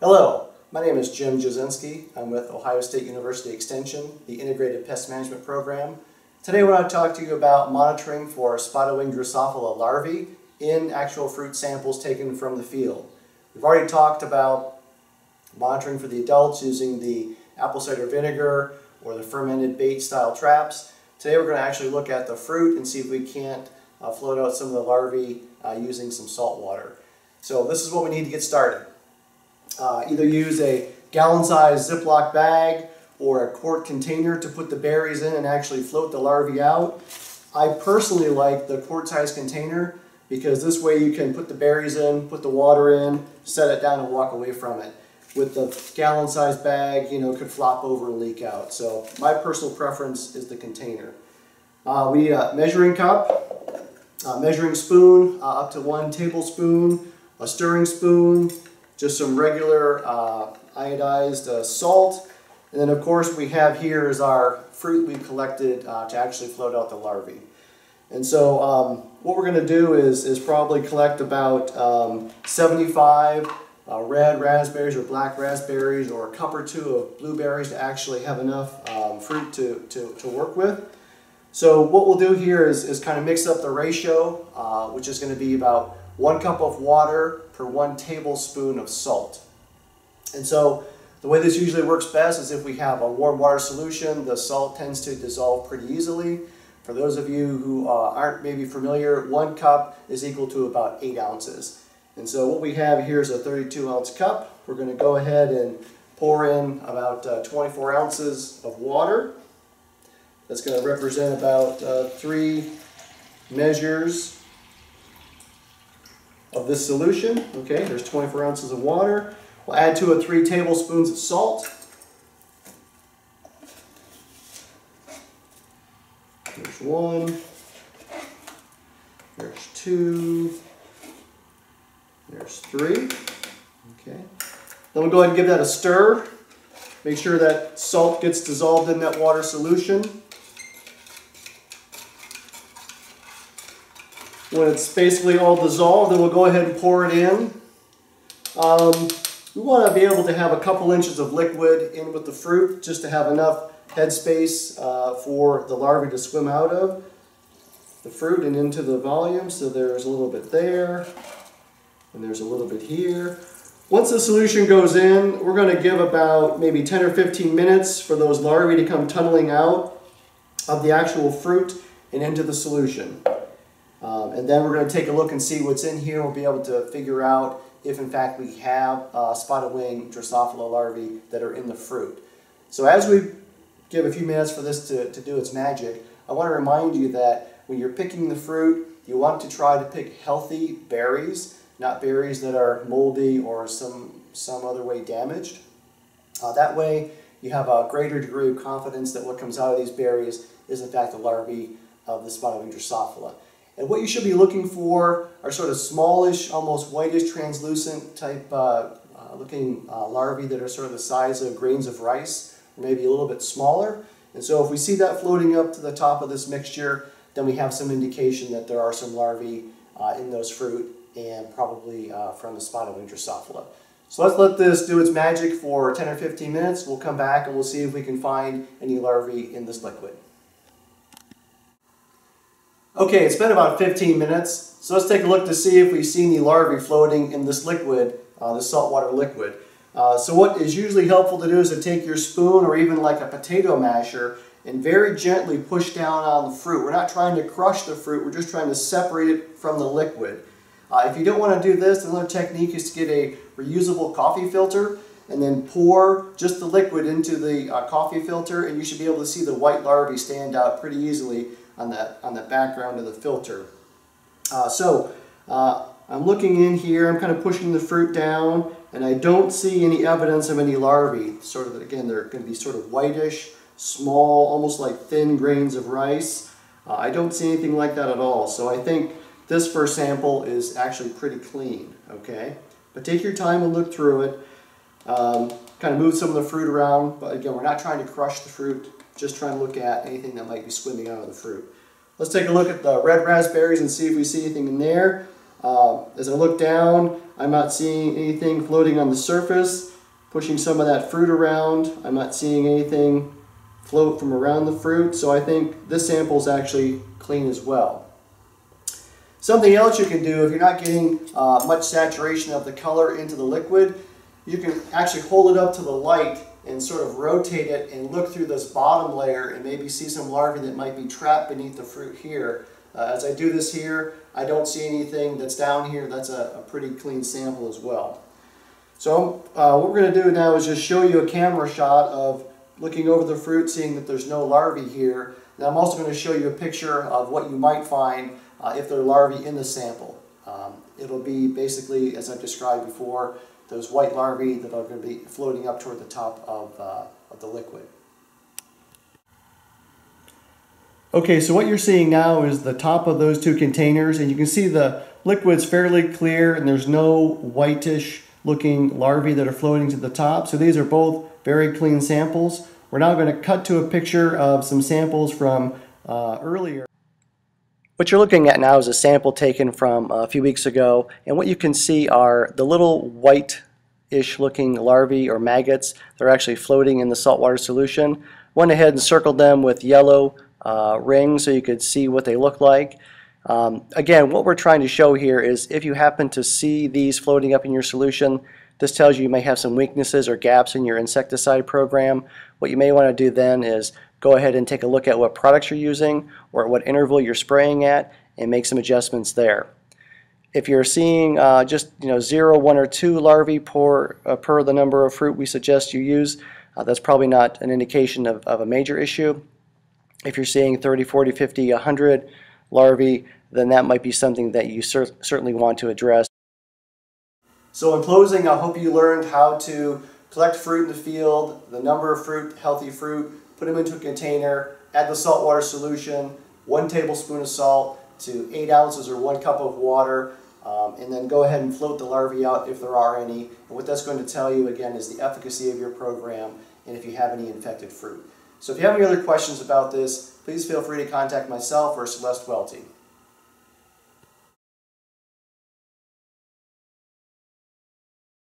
Hello, my name is Jim Jasinski. I'm with Ohio State University Extension, the Integrated Pest Management Program. Today I want to talk to you about monitoring for spotted-winged Drosophila larvae in actual fruit samples taken from the field. We've already talked about monitoring for the adults using the apple cider vinegar or the fermented bait style traps. Today we're going to actually look at the fruit and see if we can't float out some of the larvae using some salt water. So this is what we need to get started. Either use a gallon-sized Ziploc bag or a quart container to put the berries in and actually float the larvae out. I personally like the quart-sized container because this way you can put the berries in, put the water in, set it down and walk away from it. With the gallon-sized bag, it could flop over and leak out. So my personal preference is the container. We need a measuring cup, a measuring spoon, up to 1 tablespoon, a stirring spoon, just some regular iodized salt, and then of course we have here is our fruit we collected to actually float out the larvae. And so what we're going to do is probably collect about 75 red raspberries or black raspberries or a cup or two of blueberries to actually have enough fruit to work with. So what we'll do here is kind of mix up the ratio, which is going to be about 1 cup of water per 1 tablespoon of salt. And so the way this usually works best is if we have a warm water solution, the salt tends to dissolve pretty easily. For those of you who aren't maybe familiar, 1 cup is equal to about 8 ounces. And so what we have here is a 32-ounce cup. We're going to go ahead and pour in about 24 ounces of water. That's going to represent about 3 measures of this solution. Okay, there's 24 ounces of water. We'll add 2 or 3 tablespoons of salt. There's 1. There's 2. There's 3. Okay. Then we'll go ahead and give that a stir. Make sure that salt gets dissolved in that water solution. When it's basically all dissolved, then we'll go ahead and pour it in. We want to be able to have a couple inches of liquid in with the fruit just to have enough headspace for the larvae to swim out of the fruit and into the volume. So there's a little bit there, and there's a little bit here. Once the solution goes in, we're going to give about maybe 10 or 15 minutes for those larvae to come tunneling out of the actual fruit and into the solution. And then we're going to take a look and see what's in here. We'll be able to figure out if in fact we have spotted-winged Drosophila larvae that are in the fruit. So as we give a few minutes for this to do its magic, I want to remind you that when you're picking the fruit, you want to try to pick healthy berries, not berries that are moldy or some other way damaged. That way you have a greater degree of confidence that what comes out of these berries is in fact the larvae of the spotted-winged Drosophila. And what you should be looking for are sort of smallish, almost whitish, translucent type looking larvae that are sort of the size of grains of rice, or maybe a little bit smaller. And so if we see that floating up to the top of this mixture, then we have some indication that there are some larvae in those fruit, and probably from the spotted-winged Drosophila. So let's let this do its magic for 10 or 15 minutes. We'll come back and we'll see if we can find any larvae in this liquid. Okay, it's been about 15 minutes, so let's take a look to see if we see any larvae floating in this liquid, this saltwater liquid. So what is usually helpful to do is to take your spoon or even like a potato masher and very gently push down on the fruit. We're not trying to crush the fruit, we're just trying to separate it from the liquid. If you don't want to do this, another technique is to get a reusable coffee filter and then pour just the liquid into the coffee filter, and you should be able to see the white larvae stand out pretty easily on the background of the filter. I'm looking in here, I'm kind of pushing the fruit down, and I don't see any evidence of any larvae. Sort of, again, they're going to be sort of whitish, small, almost like thin grains of rice. I don't see anything like that at all. So I think this first sample is actually pretty clean, okay? But take your time and look through it. Kind of move some of the fruit around, but again, we're not trying to crush the fruit. Just trying to look at anything that might be swimming out of the fruit. Let's take a look at the red raspberries and see if we see anything in there. As I look down, I'm not seeing anything floating on the surface. pushing some of that fruit around. I'm not seeing anything float from around the fruit, so I think this sample is actually clean as well. Something else you can do if you're not getting much saturation of the color into the liquid, you can actually hold it up to the light and sort of rotate it and look through this bottom layer and maybe see some larvae that might be trapped beneath the fruit here. As I do this here, I don't see anything that's down here. That's a pretty clean sample as well. So what we're going to do now is just show you a camera shot of looking over the fruit, seeing that there's no larvae here. Now I'm also going to show you a picture of what you might find if there are larvae in the sample. It'll be basically, as I've described before, those white larvae that are going to be floating up toward the top of the liquid. Okay, so what you're seeing now is the top of those two containers, and you can see the liquid's fairly clear and there's no whitish looking larvae that are floating to the top. So these are both very clean samples. We're now going to cut to a picture of some samples from earlier. What you're looking at now is a sample taken from a few weeks ago, and what you can see are the little white-ish looking larvae or maggots. They're actually floating in the saltwater solution. Went ahead and circled them with yellow rings so you could see what they look like. Again, what we're trying to show here is if you happen to see these floating up in your solution, this tells you may have some weaknesses or gaps in your insecticide program. What you may want to do then is go ahead and take a look at what products you're using or at what interval you're spraying at and make some adjustments there. If you're seeing just 0, 1, or 2 larvae per the number of fruit we suggest you use, that's probably not an indication of a major issue. If you're seeing 30, 40, 50, 100 larvae, then that might be something that you certainly want to address. So in closing, I hope you learned how to collect fruit in the field, the number of fruit, healthy fruit, put them into a container, add the saltwater solution, 1 tablespoon of salt to 8 ounces or 1 cup of water, and then go ahead and float the larvae out if there are any. And what that's going to tell you again is the efficacy of your program and if you have any infected fruit. So if you have any other questions about this, please feel free to contact myself or Celeste Welty.